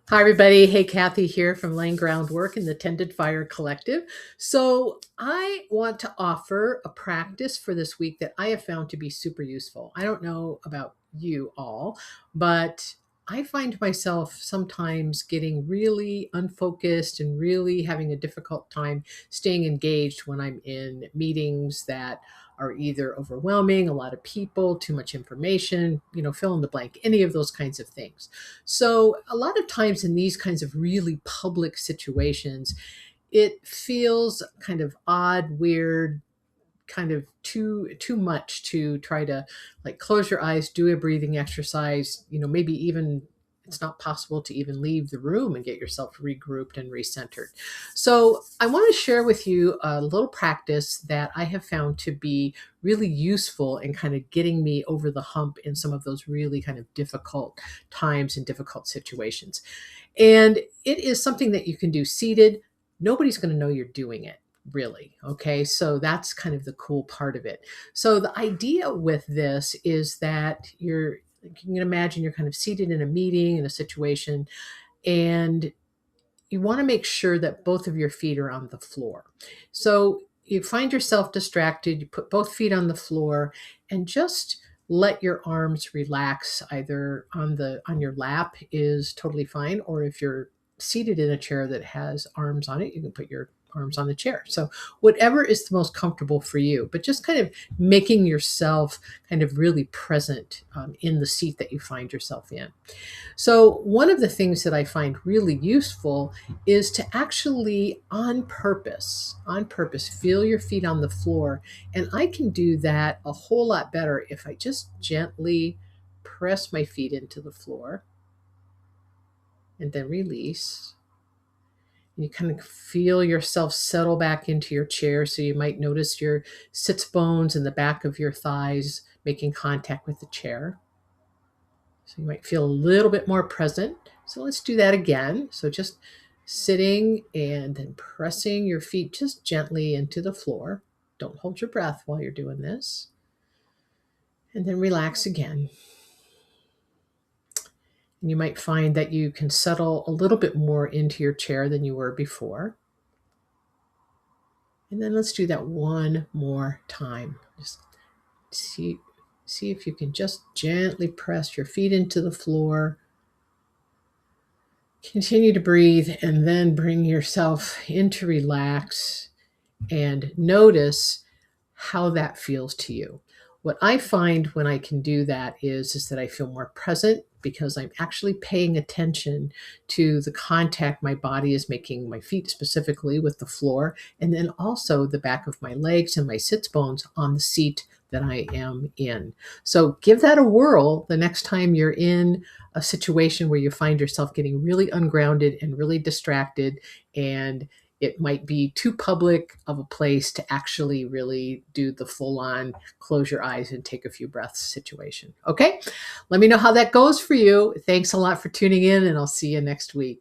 Hi, everybody. Hey, Kathy here from Laying Groundwork in the Tended Fire Collective. So, I want to offer a practice for this week that I have found to be super useful. I don't know about you all, but I find myself sometimes getting really unfocused and really having a difficult time staying engaged when I'm in meetings that are either overwhelming, a lot of people, too much information, fill in the blank, any of those kinds of things. So, a lot of times in these kinds of really public situations, it feels kind of odd, weird, kind of too much to try to like close your eyes, do a breathing exercise, maybe even it's not possible to even leave the room and get yourself regrouped and recentered. So, I want to share with you a little practice that I have found to be really useful in kind of getting me over the hump in some of those really kind of difficult times and difficult situations. And it is something that you can do seated. Nobody's going to know you're doing it, really. Okay. So that's kind of the cool part of it. So the idea with this is that you can imagine you're kind of seated in a meeting, in a situation, and you want to make sure that both of your feet are on the floor. So you find yourself distracted, you put both feet on the floor and just let your arms relax either on your lap is totally fine, or if you're seated in a chair that has arms on it, you can put your arms on the chair. So whatever is the most comfortable for you, but just kind of making yourself kind of really present in the seat that you find yourself in. So, one of the things that I find really useful is to actually, on purpose, feel your feet on the floor. And I can do that a whole lot better if I just gently press my feet into the floor and then release. And you kind of feel yourself settle back into your chair. So, you might notice your sits bones and the back of your thighs making contact with the chair. So you might feel a little bit more present. So let's do that again. So just sitting and then pressing your feet just gently into the floor. Don't hold your breath while you're doing this. And then relax again. And you might find that you can settle a little bit more into your chair than you were before. And then let's do that one more time. Just see if you can just gently press your feet into the floor. Continue to breathe and then bring yourself into relax and notice how that feels to you. What I find when I can do that is that I feel more present because I'm actually paying attention to the contact my body is making, my feet specifically with the floor, and then also the back of my legs and my sits bones on the seat that I am in. So give that a whirl the next time you're in a situation where you find yourself getting really ungrounded and really distracted, and it might be too public of a place to actually really do the full on close your eyes and take a few breaths situation. Okay. Let me know how that goes for you. Thanks a lot for tuning in, and I'll see you next week.